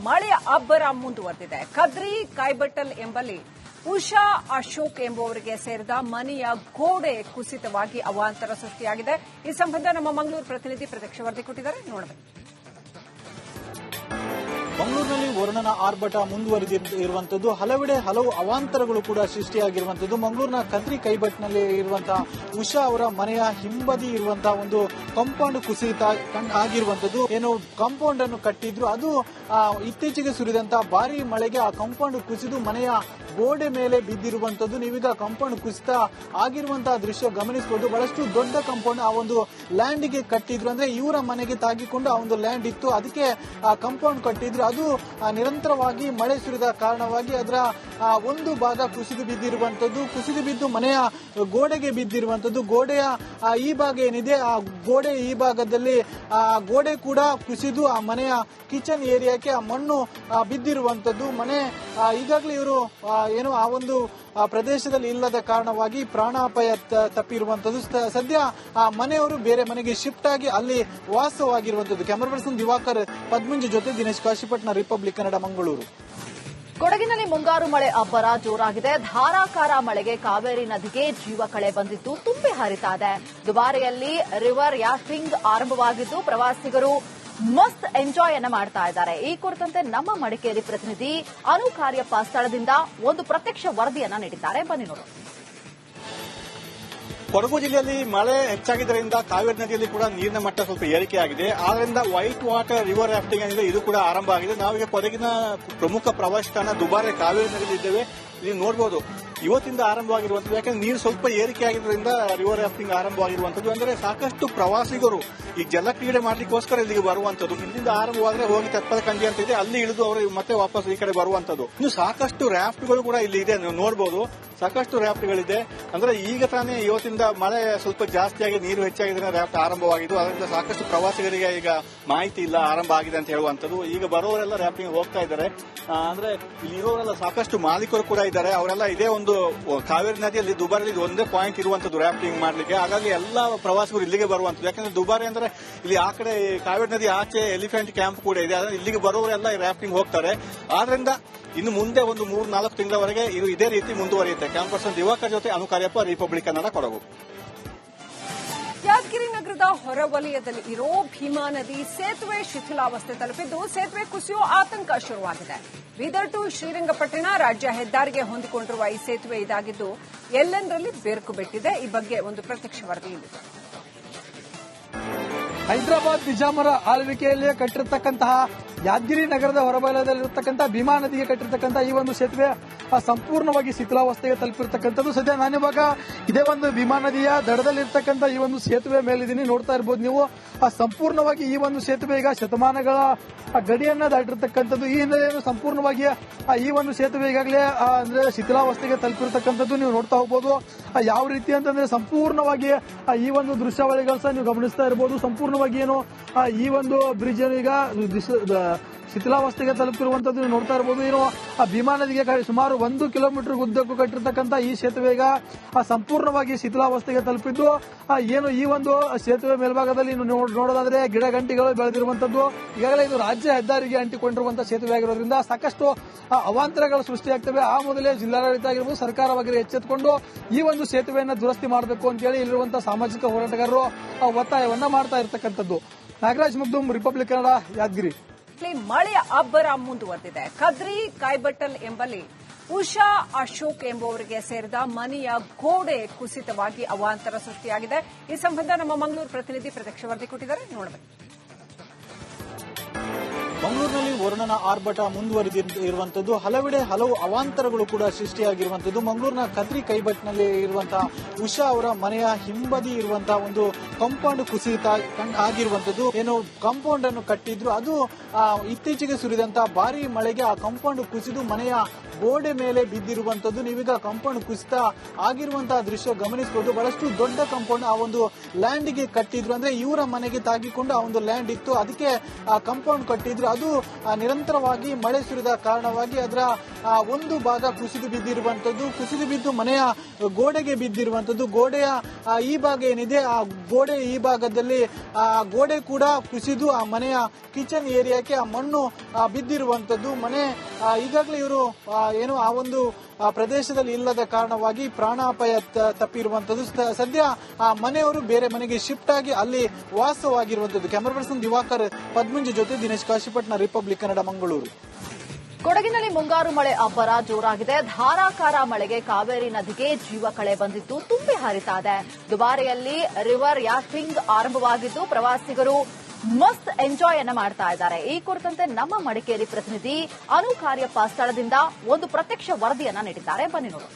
ಮಳೆಯ ಅಬ್ಬರ ಮುಂದುವರೆದಿದೆ. ಕದ್ರಿ ಕಾಯ್ಬಟ್ಟಲ್ ಎಂಬಲ್ಲಿ ಉಷಾ ಅಶೋಕ್ ಎಂಬುವರಿಗೆ ಸೇರಿದ ಮನೆಯ ಗೋಡೆ ಕುಸಿತವಾಗಿ ಅವಾಂತರ ಸೃಷ್ಟಿಯಾಗಿದೆ. ಈ ಸಂಬಂಧ ನಮ್ಮ ಮಂಗಳೂರು ಪ್ರತಿನಿಧಿ ಪ್ರತ್ಯಕ್ಷ ವರದಿ ಕೊಟ್ಟಿದ್ದಾರೆ, ನೋಡಬೇಕು. ಮಂಗಳೂರಿನಲ್ಲಿ ವರುಣನ ಆರ್ಭಟ ಮುಂದುವರೆದಿರುವಂತದ್ದು, ಹಲವೆಡೆ ಹಲವು ಅವಾಂತರಗಳು ಕೂಡ ಸೃಷ್ಟಿಯಾಗಿರುವಂತದ್ದು. ಮಂಗಳೂರಿನ ಕದ್ರಿ ಕೈಬಟ್ನಲ್ಲಿ ಇರುವಂತಹ ಉಷಾ ಅವರ ಮನೆಯ ಹಿಂಬದಿ ಇರುವಂತಹ ಒಂದು ಕಾಂಪೌಂಡ್ ಕುಸಿತ ಆಗಿರುವಂತದ್ದು. ಏನು ಕಾಂಪೌಂಡ್ ಅನ್ನು ಕಟ್ಟಿದ್ರು, ಅದು ಇತ್ತೀಚೆಗೆ ಸುರಿದಂತಹ ಭಾರಿ ಮಳೆಗೆ ಆ ಕಾಂಪೌಂಡ್ ಕುಸಿದು ಮನೆಯ ಗೋಡೆ ಮೇಲೆ ಬಿದ್ದಿರುವಂತದ್ದು. ನೀವೀಗ ಕಾಂಪೌಂಡ್ ಕುಸಿತ ಆಗಿರುವಂತಹ ದೃಶ್ಯ ಗಮನಿಸಬಹುದು. ಬಹಳಷ್ಟು ದೊಡ್ಡ ಕಾಂಪೌಂಡ್ ಆ ಒಂದು ಲ್ಯಾಂಡ್ಗೆ ಕಟ್ಟಿದ್ರು, ಅಂದ್ರೆ ಇವರ ಮನೆಗೆ ತಾಗಿಕೊಂಡು ಆ ಒಂದು ಲ್ಯಾಂಡ್ ಇತ್ತು, ಅದಕ್ಕೆ ಆ ಕಾಂಪೌಂಡ್ ಕಟ್ಟಿದ್ರು. ಅದು ನಿರಂತರವಾಗಿ ಮಳೆ ಸುರಿದ ಕಾರಣವಾಗಿ ಅದರ ಒಂದು ಭಾಗ ಕುಸಿದು ಬಿದ್ದಿರುವಂತದ್ದು, ಕುಸಿದು ಬಿದ್ದು ಮನೆಯ ಗೋಡೆಗೆ ಬಿದ್ದಿರುವಂತದ್ದು. ಗೋಡೆಯ ಈ ಭಾಗ ಏನಿದೆ, ಆ ಗೋಡೆ ಈ ಭಾಗದಲ್ಲಿ ಗೋಡೆ ಕೂಡ ಕುಸಿದು ಆ ಮನೆಯ ಕಿಚನ್ ಏರಿಯಾಕ್ಕೆ ಆ ಮಣ್ಣು ಬಿದ್ದಿರುವಂತದ್ದು. ಮನೆ ಈಗಾಗಲೇ ಇವರು ಏನು ಆ ಒಂದು ಪ್ರದೇಶದಲ್ಲಿ ಇಲ್ಲದ ಕಾರಣವಾಗಿ ಪ್ರಾಣಾಪಾಯ ತಪ್ಪಿರುವಂತದ್ದು. ಸದ್ಯ ಆ ಮನೆಯವರು ಬೇರೆ ಮನೆಗೆ ಶಿಫ್ಟ್ ಆಗಿ ಅಲ್ಲಿ ವಾಸವಾಗಿರುವಂತದ್ದು. ಕ್ಯಾಮರಾ ಪರ್ಸನ್ ದಿವಾಕರ್ ಪದ್ಮಂಜು ಜೊತೆ ದಿನೇಶ್ ಕಾಶಿಪಟ್ನ, ರಿಪಬ್ಲಿಕ್ ಕನ್ನಡ, ಮಂಗಳೂರು. ಕೊಡಗಿನಲ್ಲಿ ಮುಂಗಾರು ಮಳೆ ಅಬ್ಬರ ಜೋರಾಗಿದೆ. ಧಾರಾಕಾರ ಮಳೆಗೆ ಕಾವೇರಿ ನದಿಗೆ ಜೀವ ಕಳೆ ಬಂದಿದ್ದು ತುಂಬಿ ಹರಿತಾ ಇದೆ. ದುಬಾರಿಯಲ್ಲಿ ರಿವರ್ ಯಾಫ್ಟಿಂಗ್ ಆರಂಭವಾಗಿದ್ದು ಪ್ರವಾಸಿಗರು ಮಸ್ತ್ ಎಂಜಾಯ್ ಅನ್ನ ಮಾಡ್ತಾ ಇದ್ದಾರೆ. ಈ ಕುರಿತಂತೆ ನಮ್ಮ ಮಡಿಕೇರಿ ಪ್ರತಿನಿಧಿ ಅನು ಕಾರ್ಯಪ್ಪ ಸ್ಥಳದಿಂದ ಒಂದು ಪ್ರತ್ಯಕ್ಷ ವರದಿಯನ್ನ ನೀಡಿದ್ದಾರೆ, ಬನ್ನಿ ನೋಡೋಣ. ಕೊಡಗು ಜಿಲ್ಲೆಯಲ್ಲಿ ಮಳೆ ಹೆಚ್ಚಾಗಿದ್ದರಿಂದ ಕಾವೇರಿ ನದಿಯಲ್ಲಿ ಕೂಡ ನೀರಿನ ಮಟ್ಟ ಸ್ವಲ್ಪ ಏರಿಕೆಯಾಗಿದೆ. ಆದ್ದರಿಂದ ವೈಟ್ ವಾಟರ್ ರಿವರ್ ರಾಫ್ಟಿಂಗ್ ಏನಿದೆ ಇದು ಕೂಡ ಆರಂಭ ಆಗಿದೆ. ನಾವೀಗ ಕೊಡಗಿನ ಪ್ರಮುಖ ಪ್ರವಾಸಿ ತಾಣ ದುಬಾರೆ ಕಾವೇರಿ ನದಿಯಲ್ಲಿ ಇದ್ದೇವೆ. ನೀವು ನೋಡಬಹುದು, ಇವತ್ತಿಂದ ಆರಂಭವಾಗಿರುವಂತದ್ದು. ಯಾಕಂದ್ರೆ ನೀರು ಸ್ವಲ್ಪ ಏರಿಕೆ ಆಗಿರೋದ್ರಿಂದ ರಿವರ್ ರಾಫ್ಟಿಂಗ್ ಆರಂಭವಾಗಿರುವಂತದ್ದು. ಅಂದ್ರೆ ಸಾಕಷ್ಟು ಪ್ರವಾಸಿಗರು ಈ ಜಲ ಕ್ರೀಡೆ ಮಾಡ್ಲಿಕ್ಕೋಸ್ಕರ ಇಲ್ಲಿಗೆ ಬರುವಂತದ್ದು. ಇಲ್ಲಿಂದ ಆರಂಭವಾದ್ರೆ ಹೋಗಿ ತಪ್ಪದ ಕಂಜಿ ಅಂತ ಇದೆ, ಅಲ್ಲಿ ಇಳಿದು ಅವರು ಮತ್ತೆ ವಾಪಸ್ ಈ ಕಡೆ ಬರುವಂತದ್ದು. ಇನ್ನು ಸಾಕಷ್ಟು ರಾಫ್ಟ್ಗಳು ಕೂಡ ಇಲ್ಲಿ ಇದೆ, ನೀವು ನೋಡಬಹುದು. ಸಾಕಷ್ಟು ರಾಫ್ಟ್ಗಳಿದೆ. ಅಂದ್ರೆ ಈಗ ತಾನೇ ಇವತ್ತಿಂದ ಮಳೆ ಸ್ವಲ್ಪ ಜಾಸ್ತಿಯಾಗಿ ನೀರು ಹೆಚ್ಚಾಗಿದ್ರೆ ರಾಫ್ಟ್ ಆರಂಭವಾಗಿದ್ದು, ಅದರಿಂದ ಸಾಕಷ್ಟು ಪ್ರವಾಸಿಗರಿಗೆ ಈಗ ಮಾಹಿತಿ ಇಲ್ಲ ಆರಂಭ ಆಗಿದೆ ಅಂತ ಹೇಳುವಂತದ್ದು. ಈಗ ಬರೋರೆಲ್ಲ ರಾಫ್ಟಿಂಗ್ ಹೋಗ್ತಾ ಇದ್ದಾರೆ. ಅಂದ್ರೆ ಇಲ್ಲಿ ಇರೋರೆಲ್ಲ ಸಾಕಷ್ಟು ಮಾಲೀಕರು ಕೂಡ ಇದ್ದಾರೆ. ಅವರೆಲ್ಲ ಇದೇ ಒಂದು ಕಾವೇರಿ ನದಿಯಲ್ಲಿ ದುಬಾರಿಯಲ್ಲಿ ಒಂದೇ ಪಾಯಿಂಟ್ ಇರುವಂತದ್ದು ರಾಫ್ಟಿಂಗ್ ಮಾಡ್ಲಿಕ್ಕೆ. ಹಾಗಾಗಿ ಎಲ್ಲ ಪ್ರವಾಸಿಗರು ಇಲ್ಲಿಗೆ ಬರುವಂತದ್ದು. ಯಾಕಂದ್ರೆ ದುಬಾರಿ ಅಂದ್ರೆ ಇಲ್ಲಿ ಆ ಕಡೆ ಕಾವೇರಿ ನದಿ ಆಚೆ ಎಲಿಫೆಂಟ್ ಕ್ಯಾಂಪ್ ಕೂಡ ಇದೆ. ಇಲ್ಲಿಗೆ ಬರೋರೆಲ್ಲ ರಾಫ್ಟಿಂಗ್ ಹೋಗ್ತಾರೆ. ಆದ್ರಿಂದ ಇನ್ನು ಮುಂದೆ ಒಂದು 3-4 ತಿಂಗಳವರೆಗೆ ಇದು ಇದೇ ರೀತಿ ಮುಂದುವರಿಯುತ್ತೆ. ಕ್ಯಾಂಪ್ ಪರ್ಸನ್ ದಿವಾಕರ್ ಜೊತೆ ಅನು ಕಾರ್ಯಪ್ಪ, ರಿಪಬ್ಲಿಕ್ ಕನ್ನಡ, ಕೊಡಗು. ಯಾದಗಿರಿ ನಗರದ ಹೊರವಲಯದಲ್ಲಿ ಇರೋ ಭೀಮಾ ನದಿ ಸೇತುವೆ ಶಿಥಿಲಾವಸ್ಥೆ ತಲುಪಿದ್ದು ಸೇತುವೆ ಕುಸಿಯುವ ಆತಂಕ ಶುರುವಾಗಿದೆ. ಬೀದರ್ ಟು ಶ್ರೀರಂಗಪಟ್ಟಣ ರಾಜ್ಯ ಹೆದ್ದಾರಿಗೆ ಹೊಂದಿಕೊಂಡಿರುವ ಈ ಸೇತುವೆ ಇದಾಗಿದ್ದು ಎಲ್ಲೆಂದರಲ್ಲಿ ಬೆರುಕು ಬಿಟ್ಟಿದೆ. ಈ ಬಗ್ಗೆ ಒಂದು ಪ್ರತ್ಯಕ್ಷ ವರದಿ ಇಲ್ಲಿದೆ. ಹೈದರಾಬಾದ್ ನಿಜಾಮರ ಆಳ್ವಿಕೆಯಲ್ಲಿ ಕಟ್ಟಿರತಕ್ಕಂತಹ ಯಾದಗಿರಿ ನಗರದ ಹೊರವಲಯದಲ್ಲಿರತಕ್ಕಂತಹ ಭೀಮಾ ನದಿಗೆ ಕಟ್ಟಿರತಕ್ಕಂತಹ ಈ ಒಂದು ಸೇತುವೆ ಸಂಪೂರ್ಣವಾಗಿ ಶಿಥಿಲಾವಸ್ಥೆಗೆ ತಲುಪಿರತಕ್ಕಂಥದ್ದು. ಸದ್ಯ ನಾನಿವಾಗ ಇದೇ ಒಂದು ಭೀಮಾ ನದಿಯ ದಡದಲ್ಲಿರ್ತಕ್ಕಂಥ ಈ ಒಂದು ಸೇತುವೆ ಮೇಲಿದ್ದೀನಿ, ನೋಡ್ತಾ ಇರಬಹುದು ನೀವು. ಸಂಪೂರ್ಣವಾಗಿ ಈ ಒಂದು ಸೇತುವೆ ಈಗ ಶತಮಾನಗಳ ಗಡಿಯನ್ನ ದಾಟಿರ್ತಕ್ಕಂಥದ್ದು. ಈ ಹಿನ್ನೆಲೆಯನ್ನು ಸಂಪೂರ್ಣವಾಗಿ ಈ ಒಂದು ಸೇತುವೆ ಈಗಾಗಲೇ ಅಂದ್ರೆ ಶಿಥಿಲಾವಸ್ಥೆಗೆ ತಲುಪಿರ್ತಕ್ಕಂಥದ್ದು ನೀವು ನೋಡ್ತಾ ಹೋಗಬಹುದು. ಯಾವ ರೀತಿ ಅಂತಂದ್ರೆ ಸಂಪೂರ್ಣವಾಗಿ ಈ ಒಂದು ದೃಶ್ಯಾವಳಿಗಳು ಸಹ ನೀವು ಗಮನಿಸ್ತಾ ಇರಬಹುದು. ಸಂಪೂರ್ಣವಾಗಿ ಏನು ಈ ಒಂದು ಬ್ರಿಡ್ಜ್ ಏನು ಈಗ ಶಿಥಿಲಾವಸ್ಥೆಗೆ ತಲುಪಿರುವಂತದ್ದು ನೀವು ನೋಡ್ತಾ ಇರಬಹುದು. ಏನು ಭೀಮಾ ನದಿಗೆ ಸುಮಾರು 1 ಕಿಲೋಮೀಟರ್ ಉದ್ದಕ್ಕೂ ಕಟ್ಟಿರ್ತಕ್ಕಂಥ ಈ ಸೇತುವೆ ಈಗ ಸಂಪೂರ್ಣವಾಗಿ ಶಿಥಿಲಾವಸ್ಥೆಗೆ ತಲುಪಿದ್ದು, ಏನು ಈ ಒಂದು ಸೇತುವೆ ಮೇಲ್ಭಾಗದಲ್ಲಿ ನೋಡೋದಾದ್ರೆ ಗಿಡ ಗಂಟಿಗಳು ಬೆಳೆದಿರುವಂತದ್ದು. ಈಗಾಗಲೇ ಇದು ರಾಜ್ಯ ಹೆದ್ದಾರಿಗೆ ಅಂಟಿಕೊಂಡಿರುವಂತಹ ಸೇತುವೆ ಆಗಿರೋದ್ರಿಂದ ಸಾಕಷ್ಟು ಅವಾಂತರಗಳು ಸೃಷ್ಟಿಯಾಗ್ತವೆ. ಆ ಮೊದಲೇ ಜಿಲ್ಲಾಡಳಿತ ಆಗಿರಬಹುದು, ಸರ್ಕಾರವಾಗಿ ಎಚ್ಚೆತ್ತುಕೊಂಡು ಈ ಒಂದು ಸೇತುವೆಯನ್ನು ದುರಸ್ತಿ ಮಾಡಬೇಕು ಅಂತ ಹೇಳಿ ಇಲ್ಲಿರುವಂತಹ ಸಾಮಾಜಿಕ ಹೋರಾಟಗಾರರು ಒತ್ತಾಯವನ್ನ ಮಾಡ್ತಾ ಇರತಕ್ಕಂಥದ್ದು. ನಾಗರಾಜ್ ಮಗ್ದುಮ್, ರಿಪಬ್ಲಿಕ್ ಕನ್ನಡ, ಯಾದಗಿರಿ. ಮಳೆಯ ಅಬ್ಬರ ಮುಂದುವರೆದಿದೆ. ಕದ್ರಿ ಕಾಯ್ಬಟ್ಟಲ್ ಎಂಬಲ್ಲಿ ಉಷಾ ಅಶೋಕ್ ಎಂಬುವರಿಗೆ ಸೇರಿದ ಮನೆಯ ಗೋಡೆ ಕುಸಿತವಾಗಿ ಅವಾಂತರ ಸೃಷ್ಟಿಯಾಗಿದೆ. ಈ ಸಂಬಂಧ ನಮ್ಮ ಮಂಗಳೂರು ಪ್ರತಿನಿಧಿ ಪ್ರತ್ಯಕ್ಷ ವರದಿ ಕೊಟ್ಟಿದ್ದಾರೆ, ನೋಡಬೇಕು. ಮಂಗಳೂರಿನಲ್ಲಿ ವರುಣನ ಆರ್ಭಟ ಮುಂದುವರೆದಿರುವಂತದ್ದು, ಹಲವೆಡೆ ಹಲವು ಅವಾಂತರಗಳು ಕೂಡ ಸೃಷ್ಟಿಯಾಗಿರುವಂತದ್ದು. ಮಂಗಳೂರಿನ ಕದ್ರಿ ಕೈಬಟ್ನಲ್ಲಿ ಇರುವಂತಹ ಉಷಾ ಅವರ ಮನೆಯ ಹಿಂಬದಿ ಇರುವಂತಹ ಒಂದು ಕಾಂಪೌಂಡ್ ಕುಸಿತ ಆಗಿರುವಂತದ್ದು. ಏನು ಕಾಂಪೌಂಡ್ ಅನ್ನು ಕಟ್ಟಿದ್ರು, ಅದು ಇತ್ತೀಚೆಗೆ ಸುರಿದಂತಹ ಭಾರಿ ಮಳೆಗೆ ಆ ಕಾಂಪೌಂಡ್ ಕುಸಿದು ಮನೆಯ ಗೋಡೆ ಮೇಲೆ ಬಿದ್ದಿರುವಂತದ್ದು. ನೀವೀಗ ಕಾಂಪೌಂಡ್ ಕುಸಿತ ಆಗಿರುವಂತಹ ದೃಶ್ಯ ಗಮನಿಸಬಹುದು. ಬಹಳಷ್ಟು ದೊಡ್ಡ ಕಾಂಪೌಂಡ್ ಆ ಒಂದು ಲ್ಯಾಂಡ್ಗೆ ಕಟ್ಟಿದ್ರು, ಅಂದ್ರೆ ಇವರ ಮನೆಗೆ ತಾಗಿಕೊಂಡು ಆ ಒಂದು ಲ್ಯಾಂಡ್ ಇತ್ತು, ಅದಕ್ಕೆ ಕಾಂಪೌಂಡ್ ಕಟ್ಟಿದ್ರು. ಅದು ನಿರಂತರವಾಗಿ ಮಳೆ ಸುರಿದ ಕಾರಣವಾಗಿ ಅದರ ಒಂದು ಭಾಗ ಕುಸಿದು ಬಿದ್ದಿರುವಂತದ್ದು, ಕುಸಿದು ಬಿದ್ದು ಮನೆಯ ಗೋಡೆಗೆ ಬಿದ್ದಿರುವಂತದ್ದು. ಗೋಡೆಯ ಈ ಭಾಗ ಏನಿದೆ, ಆ ಗೋಡೆ ಈ ಭಾಗದಲ್ಲಿ ಗೋಡೆ ಕೂಡ ಕುಸಿದು ಆ ಮನೆಯ ಕಿಚನ್ ಏರಿಯಾಕ್ಕೆ ಆ ಮಣ್ಣು ಬಿದ್ದಿರುವಂತದ್ದು. ಮನೆ ಈಗಾಗಲೇ ಇವರು ಏನು ಆ ಒಂದು ಪ್ರದೇಶದಲ್ಲಿ ಇಲ್ಲದ ಕಾರಣವಾಗಿ ಪ್ರಾಣಾಪಾಯ ತಪ್ಪಿರುವಂತದ್ದು. ಸದ್ಯ ಆ ಮನೆಯವರು ಬೇರೆ ಮನೆಗೆ ಶಿಫ್ಟ್ ಆಗಿ ಅಲ್ಲಿ ವಾಸವಾಗಿರುವಂತದ್ದು. ಕ್ಯಾಮರಾ ಪರ್ಸನ್ ದಿವಾಕರ್ ಪದ್ಮಂಜು ಜೊತೆ ದಿನೇಶ್ ಕಾಶಿಪಟ್ನ, ರಿಪಬ್ಲಿಕ್ ಕನ್ನಡ, ಮಂಗಳೂರು. ಕೊಡಗಿನಲ್ಲಿ ಮುಂಗಾರು ಮಳೆ ಅಬ್ಬರ ಜೋರಾಗಿದೆ. ಧಾರಾಕಾರ ಮಳೆಗೆ ಕಾವೇರಿ ನದಿಗೆ ಜೀವ ಕಳೆ ಬಂದಿದ್ದು ತುಂಬಿ ಹರಿತಾ ಇದೆ. ದುಬಾರಿಯಲ್ಲಿ ರಿವರ್ ಯಾಫ್ಟಿಂಗ್ ಆರಂಭವಾಗಿದ್ದು ಪ್ರವಾಸಿಗರು ಮಸ್ತ್ ಎಂಜಾಯ್ ಅನ್ನ ಮಾಡ್ತಾ ಇದ್ದಾರೆ. ಈ ಕುರಿತಂತೆ ನಮ್ಮ ಮಡಿಕೇರಿ ಪ್ರತಿನಿಧಿ ಅನು ಕಾರ್ಯಪ್ಪ ಸ್ಥಳದಿಂದ ಒಂದು ಪ್ರತ್ಯಕ್ಷ ವರದಿಯನ್ನ ನೀಡಿದ್ದಾರೆ. ಬನ್ನಿ ನೋಡಿ.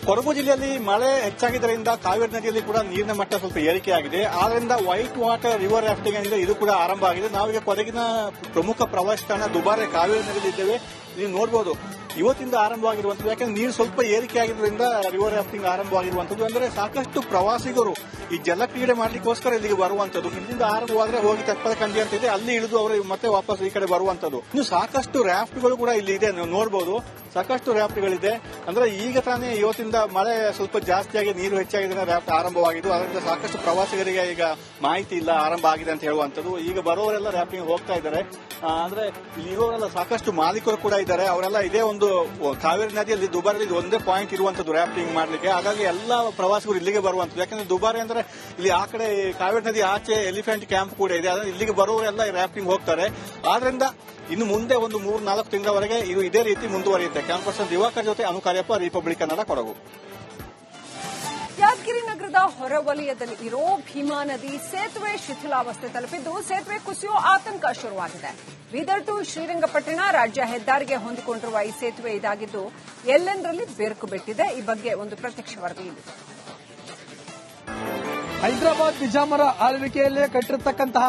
ಕೊಡಗು ಜಿಲ್ಲೆಯಲ್ಲಿ ಮಳೆ ಹೆಚ್ಚಾಗಿದ್ದರಿಂದ ಕಾವೇರಿ ನದಿಯಲ್ಲಿ ಕೂಡ ನೀರಿನ ಮಟ್ಟ ಸ್ವಲ್ಪ ಏರಿಕೆಯಾಗಿದೆ. ಆದ್ರಿಂದ ವೈಟ್ ವಾಟರ್ ರಿವರ್ ರಾಫ್ಟಿಂಗ್ ಏನಿದೆ ಇದು ಕೂಡ ಆರಂಭ ಆಗಿದೆ. ನಾವೀಗ ಕೊಡಗಿನ ಪ್ರಮುಖ ಪ್ರವಾಸಿ ತಾಣ ದುಬಾರೆ ಕಾವೇರಿ ನದಿಯಲ್ಲಿ ಇದ್ದೇವೆ. ನೀವು ನೋಡಬಹುದು ಇವತ್ತಿಂದ ಆರಂಭವಾಗಿರುವಂತದ್ದು. ಯಾಕಂದ್ರೆ ನೀರು ಸ್ವಲ್ಪ ಏರಿಕೆ ಆಗಿರೋದ್ರಿಂದ ರಿವರ್ ರಾಫ್ಟಿಂಗ್ ಆರಂಭವಾಗಿರುವಂತದ್ದು. ಅಂದ್ರೆ ಸಾಕಷ್ಟು ಪ್ರವಾಸಿಗರು ಈ ಜಲಕ್ರೀಡೆ ಮಾಡ್ಲಿಕ್ಕೋಸ್ಕರ ಇಲ್ಲಿಗೆ ಬರುವಂತದ್ದು. ಇಲ್ಲಿಂದ ಆರಂಭವಾದ್ರೆ ಹೋಗಿ ತೆಪ್ಪದ ಕಂಡಿ ಅಂತ ಇದೆ, ಅಲ್ಲಿ ಇಳಿದು ಅವರು ಮತ್ತೆ ವಾಪಸ್ ಈ ಕಡೆ ಬರುವಂತದ್ದು. ಇನ್ನು ಸಾಕಷ್ಟು ರಾಫ್ಟ್ಗಳು ಕೂಡ ಇಲ್ಲಿ ಇದೆ, ನೀವು ನೋಡಬಹುದು ಸಾಕಷ್ಟು ರಾಫ್ಟ್ಗಳಿದೆ. ಅಂದ್ರೆ ಈಗ ತಾನೇ ಇವತ್ತಿಂದ ಮಳೆ ಸ್ವಲ್ಪ ಜಾಸ್ತಿಯಾಗಿ ನೀರು ಹೆಚ್ಚಾಗಿದೆ, ರಾಫ್ಟ್ ಆರಂಭವಾಗಿದ್ದು. ಅದರಿಂದ ಸಾಕಷ್ಟು ಪ್ರವಾಸಿಗರಿಗೆ ಈಗ ಮಾಹಿತಿ ಇಲ್ಲ ಆರಂಭ ಆಗಿದೆ ಅಂತ ಹೇಳುವಂತದ್ದು. ಈಗ ಬರೋರೆಲ್ಲ ರಾಫ್ಟಿಂಗ್ ಹೋಗ್ತಾ ಇದ್ದಾರೆ. ಅಂದ್ರೆ ಇರೋರೆಲ್ಲ ಸಾಕಷ್ಟು ಮಾಲೀಕರು ಕೂಡ ಇದ್ದಾರೆ. ಅವರೆಲ್ಲ ಇದೇ ಒಂದು ಕಾವೇರಿ ನದಿಯಲ್ಲಿ ದುಬಾರಿ ಒಂದೇ ಪಾಯಿಂಟ್ ಇರುವಂತದ್ದು ರಾಫ್ಟಿಂಗ್ ಮಾಡ್ಲಿಕ್ಕೆ. ಹಾಗಾಗಿ ಎಲ್ಲಾ ಪ್ರವಾಸಿಗರು ಇಲ್ಲಿಗೆ ಬರುವಂತದ್ದು. ಯಾಕಂದ್ರೆ ದುಬಾರಿ ಅಂದ್ರೆ ಇಲ್ಲಿ ಆ ಕಡೆ ಕಾವೇರಿ ನದಿ ಆಚೆ ಎಲಿಫೆಂಟ್ ಕ್ಯಾಂಪ್ ಕೂಡ ಇದೆ. ಅದರಿಂದ ಇಲ್ಲಿಗೆ ಬರುವವರೆಲ್ಲ ರಾಫ್ಟಿಂಗ್ ಹೋಗ್ತಾರೆ. ಆದ್ರಿಂದ ಇನ್ನು ಮುಂದೆ ಒಂದು 3-4 ತಿಂಗಳವರೆಗೆ ಇದು ಇದೇ ರೀತಿ ಮುಂದುವರಿಯುತ್ತೆ. ಕ್ಯಾಮರಾ ಪರ್ಸನ್ ದಿವಾಕರ್ ಜೊತೆ ಅನು ಕಾರ್ಯಪ್ಪ, ರಿಪಬ್ಲಿಕ್ ಕನ್ನಡ, ಕೊಡಗು. ಯಾದಗಿರಿ ನಗರದ ಹೊರವಲಯದಲ್ಲಿ ಇರೋ ಭೀಮಾ ನದಿ ಸೇತುವೆ ಶಿಥಿಲಾವಸ್ಥೆ ತಲುಪಿದ್ದು ಸೇತುವೆ ಕುಸಿಯೋ ಆತಂಕ ಶುರುವಾಗಿದೆ. ಬೀದರ್ ಟು ಶ್ರೀರಂಗಪಟ್ಟಣ ರಾಜ್ಯ ಹೆದ್ದಾರಿಗೆ ಹೊಂದಿಕೊಂಡಿರುವ ಈ ಸೇತುವೆ ಇದಾಗಿದ್ದು ಎಲ್ಲೆಂದರಲ್ಲಿ ಬೆರುಕು ಬಿಟ್ಟಿದೆ. ಈ ಬಗ್ಗೆ ಒಂದು ಪ್ರತ್ಯಕ್ಷ ವರದಿ ಇದೆ. ಹೈದರಾಬಾದ್ ನಿಜಾಮರ ಆಳ್ವಿಕೆಯಲ್ಲೇ ಕಟ್ಟಿರತಕ್ಕಂತಹ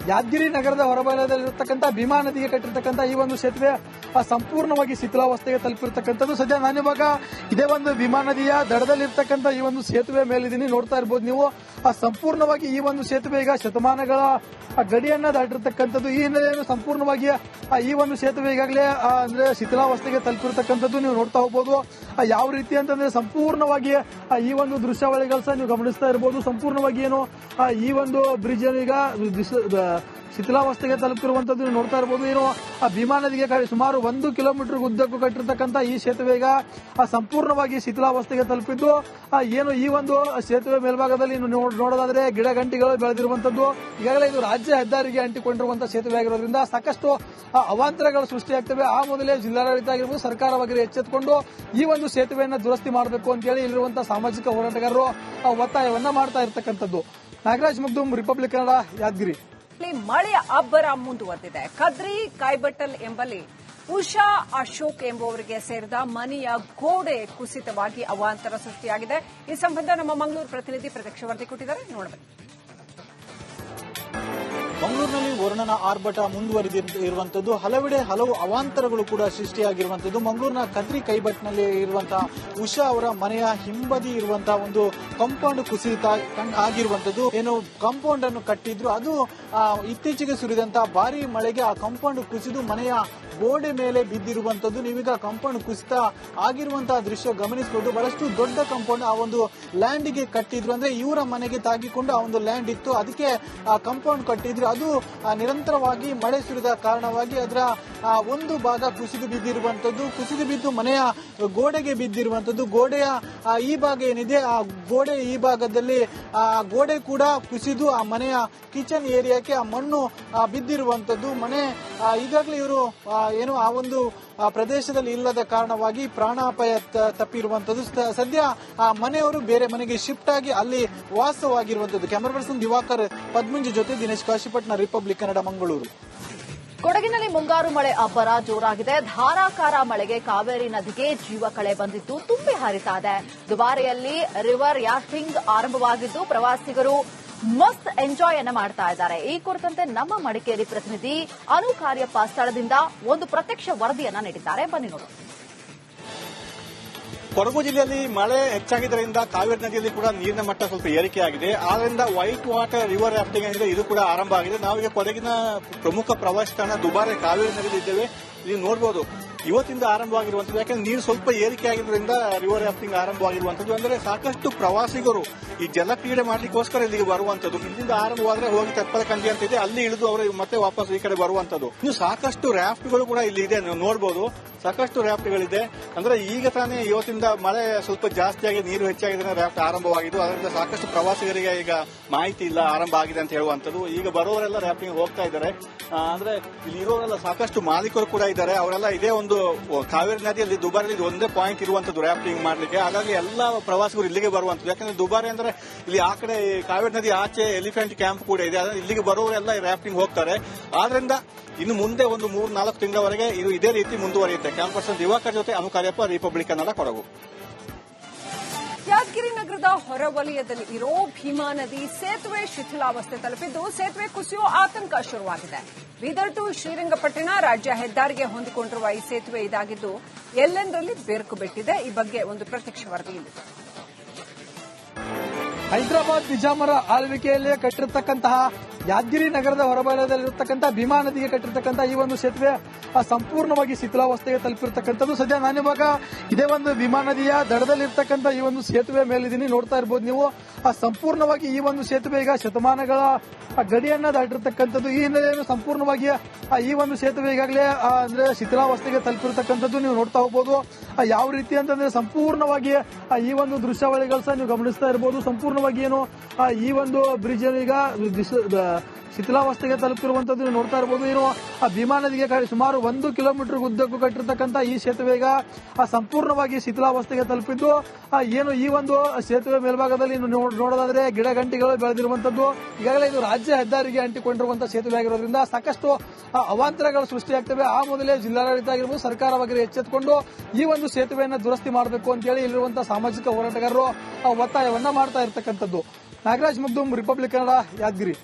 ಯಾದಗಿರಿ ನಗರದ ಹೊರವಲಯದಲ್ಲಿರತಕ್ಕಂತಹ ಭೀಮಾ ನದಿಗೆ ಕಟ್ಟಿರತಕ್ಕಂತಹ ಈ ಒಂದು ಸೇತುವೆ ಸಂಪೂರ್ಣವಾಗಿ ಶಿಥಿಲಾವಸ್ಥೆಗೆ ತಲುಪಿರತಕ್ಕಂಥದ್ದು. ಸದ್ಯ ನಾನಿವಾಗ ಇದೇ ಒಂದು ಭೀಮಾ ನದಿಯ ದಡದಲ್ಲಿರ್ತಕ್ಕಂಥ ಈ ಒಂದು ಸೇತುವೆ ಮೇಲಿದ್ದೀನಿ, ನೋಡ್ತಾ ಇರಬಹುದು ನೀವು. ಸಂಪೂರ್ಣವಾಗಿ ಈ ಒಂದು ಸೇತುವೆ ಈಗ ಶತಮಾನಗಳ ಗಡಿಯನ್ನ ದಾಟಿರ್ತಕ್ಕಂಥದ್ದು. ಈ ಹಿನ್ನೆಲೆಯನ್ನು ಸಂಪೂರ್ಣವಾಗಿ ಈ ಒಂದು ಸೇತುವೆ ಈಗಾಗಲೇ ಅಂದ್ರೆ ಶಿಥಿಲಾವಸ್ಥೆಗೆ ತಲುಪಿರ್ತಕ್ಕಂಥದ್ದು ನೀವು ನೋಡ್ತಾ ಹೋಗಬಹುದು. ಯಾವ ರೀತಿ ಅಂತಂದ್ರೆ ಸಂಪೂರ್ಣವಾಗಿ ಈ ಒಂದು ದೃಶ್ಯಾವಳಿಗಳು ಸಹ ನೀವು ಗಮನಿಸ್ತಾ ಇರಬಹುದು. ಸಂಪೂರ್ಣವಾಗಿ ಏನು ಈ ಒಂದು ಬ್ರಿಡ್ಜ್ ಈಗ ಶಿಥಿಲಾವಸ್ಥೆಗೆ ತಲುಪಿರುವಂತದ್ದು ನೋಡ್ತಾ ಇರಬಹುದು. ಏನು ಭೀಮಾ ನದಿಗೆ ಸುಮಾರು 1 ಕಿಲೋಮೀಟರ್ ಉದ್ದಕ್ಕೂ ಕಟ್ಟಿರ್ತಕ್ಕಂಥ ಈ ಸೇತುವೆ ಈಗ ಸಂಪೂರ್ಣವಾಗಿ ಶಿಥಿಲಾವಸ್ಥೆಗೆ ತಲುಪಿದ್ದು. ಏನು ಈ ಒಂದು ಸೇತುವೆ ಮೇಲ್ಭಾಗದಲ್ಲಿ ನೋಡೋದಾದ್ರೆ ಗಿಡ ಗಂಟಿಗಳು ಬೆಳೆದಿರುವಂತದ್ದು. ಈಗಾಗಲೇ ಇದು ರಾಜ್ಯ ಹೆದ್ದಾರಿಗೆ ಅಂಟಿಕೊಂಡಿರುವಂತಹ ಸೇತುವೆ ಆಗಿರೋದ್ರಿಂದ ಸಾಕಷ್ಟು ಅವಾಂತರಗಳು ಸೃಷ್ಟಿಯಾಗ್ತವೆ. ಆ ಮೊದಲೇ ಜಿಲ್ಲಾಡಳಿತ ಆಗಿರ್ಬೋದು, ಸರ್ಕಾರವಾಗಿ ಎಚ್ಚೆತ್ತುಕೊಂಡು ಈ ಒಂದು ಸೇತುವೆಯನ್ನು ದುರಸ್ತಿ ಮಾಡಬೇಕು ಅಂತ ಹೇಳಿ ಇಲ್ಲಿರುವಂತಹ ಸಾಮಾಜಿಕ ಹೋರಾಟಗಾರರು ಒತ್ತಾಯವನ್ನ ಮಾಡ್ತಾ ಇರತಕ್ಕಂಥದ್ದು. ನಾಗರಾಜ್ ಮಗ್ದುಮ್, ರಿಪಬ್ಲಿಕ್ ಕನ್ನಡ, ಯಾದಗಿರಿ. ಮಳೆಯ ಅಬ್ಬರ ಮುಂದುವರೆದಿದೆ. ಕದ್ರಿ ಕಾಯ್ಬಟ್ಟಲ್ ಎಂಬಲ್ಲಿ ಉಷಾ ಅಶೋಕ್ ಎಂಬುವರಿಗೆ ಸೇರಿದ ಮನೆಯ ಗೋಡೆ ಕುಸಿತವಾಗಿ ಅವಾಂತರ ಸೃಷ್ಟಿಯಾಗಿದೆ. ಈ ಸಂಬಂಧ ನಮ್ಮ ಮಂಗಳೂರು ಪ್ರತಿನಿಧಿ ಪ್ರತ್ಯಕ್ಷ ವರದಿ ಕೊಟ್ಟಿದ್ದಾರೆ, ನೋಡಬೇಕು. ಮಂಗಳೂರಿನಲ್ಲಿ ವರುಣನ ಆರ್ಭಟ ಮುಂದುವರಿದಿರುವಂತದ್ದು. ಹಲವೆಡೆ ಹಲವು ಅವಾಂತರಗಳು ಕೂಡ ಸೃಷ್ಟಿಯಾಗಿರುವಂತದ್ದು. ಮಂಗಳೂರಿನ ಕದ್ರಿ ಕೈಬಟ್ನಲ್ಲಿ ಇರುವಂತಹ ಉಷಾ ಅವರ ಮನೆಯ ಹಿಂಬದಿ ಇರುವಂತಹ ಒಂದು ಕಾಂಪೌಂಡ್ ಕುಸಿತ ಆಗಿರುವಂತದ್ದು. ಏನು ಕಾಂಪೌಂಡ್ ಅನ್ನು ಕಟ್ಟಿದ್ರು, ಅದು ಇತ್ತೀಚೆಗೆ ಸುರಿದಂತಹ ಭಾರಿ ಮಳೆಗೆ ಆ ಕಾಂಪೌಂಡ್ ಕುಸಿದು ಮನೆಯ ಗೋಡೆ ಮೇಲೆ ಬಿದ್ದಿರುವಂತದ್ದು. ನೀವೀಗ ಕಾಂಪೌಂಡ್ ಕುಸಿತ ಆಗಿರುವಂತಹ ದೃಶ್ಯ ಗಮನಿಸಬಹುದು. ಬಹಳಷ್ಟು ದೊಡ್ಡ ಕಾಂಪೌಂಡ್ ಆ ಒಂದು ಲ್ಯಾಂಡ್ಗೆ ಕಟ್ಟಿದ್ರು. ಅಂದ್ರೆ ಇವರ ಮನೆಗೆ ತಾಗಿಕೊಂಡು ಆ ಒಂದು ಲ್ಯಾಂಡ್ ಇತ್ತು, ಅದಕ್ಕೆ ಕಾಂಪೌಂಡ್ ಕಟ್ಟಿದ್ರು. ಅದು ನಿರಂತರವಾಗಿ ಮಳೆ ಸುರಿದ ಕಾರಣವಾಗಿ ಅದರ ಒಂದು ಭಾಗ ಕುಸಿದು ಬಿದ್ದಿರುವಂತದ್ದು, ಕುಸಿದು ಬಿದ್ದು ಮನೆಯ ಗೋಡೆಗೆ ಬಿದ್ದಿರುವಂತದ್ದು. ಗೋಡೆಯ ಈ ಭಾಗ ಏನಿದೆ, ಆ ಗೋಡೆ ಈ ಭಾಗದಲ್ಲಿ ಗೋಡೆ ಕೂಡ ಕುಸಿದು ಆ ಮನೆಯ ಕಿಚನ್ ಏರಿಯಾಕ್ಕೆ ಆ ಮಣ್ಣು ಬಿದ್ದಿರುವಂತದ್ದು. ಮನೆ ಈಗಾಗಲೇ ಇವರು ಏನು ಆ ಒಂದು ಪ್ರದೇಶದಲ್ಲಿ ಇಲ್ಲದ ಕಾರಣವಾಗಿ ಪ್ರಾಣಾಪಾಯ ತಪ್ಪಿರುವಂತದ್ದು. ಸದ್ಯ ಆ ಮನೆಯವರು ಬೇರೆ ಮನೆಗೆ ಶಿಫ್ಟ್ ಆಗಿ ಅಲ್ಲಿ ವಾಸವಾಗಿರುವಂತದ್ದು. ಕ್ಯಾಮರಾ ಪರ್ಸನ್ ದಿವಾಕರ್ ಪದ್ಮಂಜು ಜೊತೆ ದಿನೇಶ್ ಕಾಶಿಪಟ್ನ, ರಿಪಬ್ಲಿಕ್ ಕನ್ನಡ, ಮಂಗಳೂರು. ಕೊಡಗಿನಲ್ಲಿ ಮುಂಗಾರು ಮಳೆ ಅಬ್ಬರ ಜೋರಾಗಿದೆ. ಧಾರಾಕಾರ ಮಳೆಗೆ ಕಾವೇರಿ ನದಿಗೆ ಜೀವ ಕಳೆ ಬಂದಿದ್ದು ತುಂಬಿ ಹರಿತಾ ಇದೆ. ದುಬಾರಿಯಲ್ಲಿ ರಿವರ್ ಯಾಫ್ಟಿಂಗ್ ಆರಂಭವಾಗಿದ್ದು ಪ್ರವಾಸಿಗರು ಮಸ್ತ್ ಎಂಜಾಯ್ ಅನ್ನ ಮಾಡ್ತಾ ಇದ್ದಾರೆ. ಈ ಕುರಿತಂತೆ ನಮ್ಮ ಮಡಿಕೇರಿ ಪ್ರತಿನಿಧಿ ಅನು ಕಾರ್ಯಪ್ಪ ಸ್ಥಳದಿಂದ ಒಂದು ಪ್ರತ್ಯಕ್ಷ ವರದಿಯನ್ನ ನೀಡಿದ್ದಾರೆ. ಬನ್ನಿ ನೋಡಿ. ಕೊಡಗು ಜಿಲ್ಲೆಯಲ್ಲಿ ಮಳೆ ಹೆಚ್ಚಾಗಿದ್ದರಿಂದ ಕಾವೇರಿ ನದಿಯಲ್ಲಿ ಕೂಡ ನೀರಿನ ಮಟ್ಟ ಸ್ವಲ್ಪ ಏರಿಕೆಯಾಗಿದೆ. ಆದ್ದರಿಂದ ವೈಟ್ ವಾಟರ್ ರಿವರ್ ರಾಫ್ಟಿಂಗ್ ಏನಿದೆ ಇದು ಕೂಡ ಆರಂಭ ಆಗಿದೆ. ನಾವೀಗ ಕೊಡಗಿನ ಪ್ರಮುಖ ಪ್ರವಾಸಿ ತಾಣ ದುಬಾರೆ ಕಾವೇರಿ ನದಿಯಲ್ಲಿ ಇದ್ದೇವೆ. ನೀವು ನೋಡಬಹುದು ಇವತ್ತಿಂದ ಆರಂಭವಾಗಿರುವಂತದ್ದು. ಯಾಕಂದ್ರೆ ನೀರು ಸ್ವಲ್ಪ ಏರಿಕೆ ಆಗಿರೋದ್ರಿಂದ ರಿವರ್ ರಾಫ್ಟಿಂಗ್ ಆರಂಭವಾಗಿರುವಂತದ್ದು. ಅಂದ್ರೆ ಸಾಕಷ್ಟು ಪ್ರವಾಸಿಗರು ಈ ಜಲಕ್ರೀಡೆ ಮಾಡ್ಲಿಕ್ಕೋಸ್ಕರ ಇಲ್ಲಿಗೆ ಬರುವಂತದ್ದು. ಇಲ್ಲಿಂದ ಆರಂಭವಾದ್ರೆ ಹೋಗಿ ತೆಪ್ಪಲಕಂಡಿ ಅಂತ ಇದೆ, ಅಲ್ಲಿ ಇಳಿದು ಅವರು ಮತ್ತೆ ವಾಪಸ್ ಈ ಕಡೆ ಬರುವಂತದ್ದು. ಇನ್ನು ಸಾಕಷ್ಟು ರಾಫ್ಟ್ಗಳು ಕೂಡ ಇಲ್ಲಿ ಇದೆ, ನೀವು ನೋಡಬಹುದು ಸಾಕಷ್ಟು ರಾಫ್ಟ್ಗಳಿದೆ. ಅಂದ್ರೆ ಈಗ ತಾನೇ ಇವತ್ತಿಂದ ಮಳೆ ಸ್ವಲ್ಪ ಜಾಸ್ತಿಯಾಗಿ ನೀರು ಹೆಚ್ಚಾಗಿದೆ, ರಾಫ್ಟ್ ಆರಂಭವಾಗಿದ್ದು. ಅದರಿಂದ ಸಾಕಷ್ಟು ಪ್ರವಾಸಿಗರಿಗೆ ಈಗ ಮಾಹಿತಿ ಇಲ್ಲ ಆರಂಭ ಆಗಿದೆ ಅಂತ ಹೇಳುವಂತದ್ದು. ಈಗ ಬರೋರೆಲ್ಲ ರಾಫ್ಟಿಂಗ್ ಹೋಗ್ತಾ ಇದ್ದಾರೆ. ಅಂದ್ರೆ ಇಲ್ಲಿ ಇರೋರೆಲ್ಲ ಸಾಕಷ್ಟು ಮಾಲೀಕರು ಕೂಡ ಇದ್ದಾರೆ. ಅವರೆಲ್ಲ ಇದೇ ಒಂದು ಕಾವೇರಿ ನದಿಯಲ್ಲಿ ದುಬಾರಿಯಲ್ಲಿ ಒಂದೇ ಪಾಯಿಂಟ್ ಇರುವಂತದ್ದು ರಾಫ್ಟಿಂಗ್ ಮಾಡ್ಲಿಕ್ಕೆ. ಹಾಗಾಗಿ ಎಲ್ಲಾ ಪ್ರವಾಸಿಗರು ಇಲ್ಲಿಗೆ ಬರುವಂತದ್ದು. ಯಾಕಂದ್ರೆ ದುಬಾರಿ ಅಂದ್ರೆ ಇಲ್ಲಿ ಆ ಕಡೆ ಕಾವೇರಿ ನದಿ ಆಚೆ ಎಲಿಫೆಂಟ್ ಕ್ಯಾಂಪ್ ಕೂಡ ಇದೆ. ಇಲ್ಲಿಗೆ ಬರೋರೆಲ್ಲ ರಾಫ್ಟಿಂಗ್ ಹೋಗ್ತಾರೆ. ಆದ್ರಿಂದ ಇನ್ನು ಮುಂದೆ ಒಂದು 3-4 ತಿಂಗಳವರೆಗೆ ಇದು ಇದೇ ರೀತಿ ಮುಂದುವರಿಯುತ್ತೆ. ಕ್ಯಾಂಪರ್ಸನ್ ದಿವಾಕರ್ ಜೊತೆ ಅನುಕಾರ್ಯಪ್ಪ, ರಿಪಬ್ಲಿಕ್ ಕನ್ನಡ, ಕೊಡಗು. ಯಾದಗಿರಿ ನಗರದ ಹೊರವಲಯದಲ್ಲಿ ಇರೋ ಭೀಮಾ ನದಿ ಸೇತುವೆ ಶಿಥಿಲಾವಸ್ಥೆ ತಲುಪಿದ್ದು ಸೇತುವೆ ಕುಸಿಯೋ ಆತಂಕ ಶುರುವಾಗಿದೆ. ಬೀದರ್ ಟು ಶ್ರೀರಂಗಪಟ್ಟಣ ರಾಜ್ಯ ಹೆದ್ದಾರಿಗೆ ಹೊಂದಿಕೊಂಡಿರುವ ಈ ಸೇತುವೆ ಇದಾಗಿದ್ದು ಎಲ್ಲೆಂದರಲ್ಲಿ ಬೆರುಕು ಬಿಟ್ಟಿದೆ. ಈ ಬಗ್ಗೆ ಒಂದು ಪ್ರತ್ಯಕ್ಷ ವರದಿ ಇದೆ. ಹೈದರಾಬಾದ್ ನಿಜಾಮರ ಆಳ್ವಿಕೆಯಲ್ಲೇ ಕಟ್ಟಿರತಕ್ಕಂತಹ ಯಾದಗಿರಿ ನಗರದ ಹೊರವಲಯದಲ್ಲಿರತಕ್ಕಂತಹ ಭೀಮಾ ನದಿಗೆ ಕಟ್ಟಿರತಕ್ಕಂತಹ ಈ ಒಂದು ಸೇತುವೆ ಸಂಪೂರ್ಣವಾಗಿ ಶಿಥಿಲಾವಸ್ಥೆಗೆ ತಲುಪಿರ್ತಕ್ಕಂಥದ್ದು. ಸದ್ಯ ನಾನಿವಾಗ ಇದೇ ಒಂದು ಭೀಮಾ ನದಿಯ ದಡದಲ್ಲಿರ್ತಕ್ಕಂಥ ಈ ಒಂದು ಸೇತುವೆ ಮೇಲಿದ್ದೀನಿ, ನೋಡ್ತಾ ಇರಬಹುದು ನೀವು. ಸಂಪೂರ್ಣವಾಗಿ ಈ ಒಂದು ಸೇತುವೆ ಈಗ ಶತಮಾನಗಳ ಗಡಿಯನ್ನ ದಾಟಿರ್ತಕ್ಕಂಥದ್ದು. ಈ ಹಿನ್ನೆಲೆಯನ್ನು ಸಂಪೂರ್ಣವಾಗಿ ಈ ಒಂದು ಸೇತುವೆ ಈಗಾಗಲೇ ಅಂದ್ರೆ ಶಿಥಿಲಾವಸ್ಥೆಗೆ ತಲುಪಿರ್ತಕ್ಕಂಥದ್ದು ನೀವು ನೋಡ್ತಾ ಹೋಗಬಹುದು. ಯಾವ ರೀತಿ ಅಂತಂದ್ರೆ ಸಂಪೂರ್ಣವಾಗಿ ಈ ಒಂದು ದೃಶ್ಯಾವಳಿಗಳು ಸಹ ನೀವು ಗಮನಿಸ್ತಾ ಇರಬಹುದು. ಸಂಪೂರ್ಣವಾಗಿ ಏನು ಈ ಒಂದು ಬ್ರಿಡ್ಜ್ ಈಗ ಶಿಥಿಲಾವಸ್ಥೆಗೆ ತಲುಪಿರುವಂತದ್ದು ನೋಡ್ತಾ ಇರಬಹುದು. ಏನು ಭೀಮಾ ನದಿಗೆ ಸುಮಾರು 1 ಕಿಲೋಮೀಟರ್ ಉದ್ದಕ್ಕೂ ಕಟ್ಟಿರ್ತಕ್ಕಂಥ ಈ ಸೇತುವೆ ಈಗ ಸಂಪೂರ್ಣವಾಗಿ ಶಿಥಿಲಾವಸ್ಥೆಗೆ ತಲುಪಿದ್ದು. ಏನು ಈ ಒಂದು ಸೇತುವೆ ಮೇಲ್ಭಾಗದಲ್ಲಿ ನೋಡೋದಾದ್ರೆ ಗಿಡ ಗಂಟಿಗಳು ಬೆಳೆದಿರುವಂತದ್ದು. ಈಗಾಗಲೇ ಇದು ರಾಜ್ಯ ಹೆದ್ದಾರಿಗೆ ಅಂಟಿಕೊಂಡಿರುವಂತಹ ಸೇತುವೆ ಆಗಿರೋದ್ರಿಂದ ಸಾಕಷ್ಟು ಅವಾಂತರಗಳು ಸೃಷ್ಟಿಯಾಗ್ತವೆ. ಆ ಮೊದಲೇ ಜಿಲ್ಲಾಡಳಿತ ಆಗಿರ್ಬೋದು, ಸರ್ಕಾರವಾಗಿ ಎಚ್ಚೆತ್ತುಕೊಂಡು ಈ ಒಂದು ಸೇತುವೆಯನ್ನು ದುರಸ್ತಿ ಮಾಡಬೇಕು ಅಂತ ಹೇಳಿ ಇಲ್ಲಿರುವಂತಹ ಸಾಮಾಜಿಕ ಹೋರಾಟಗಾರರು ಒತ್ತಾಯವನ್ನ ಮಾಡ್ತಾ ಇರತಕ್ಕಂಥದ್ದು. ನಾಗರಾಜ್ ಮಗ್ದುಮ್, ರಿಪಬ್ಲಿಕ್ ಕನ್ನಡ, ಯಾದಗಿರಿ.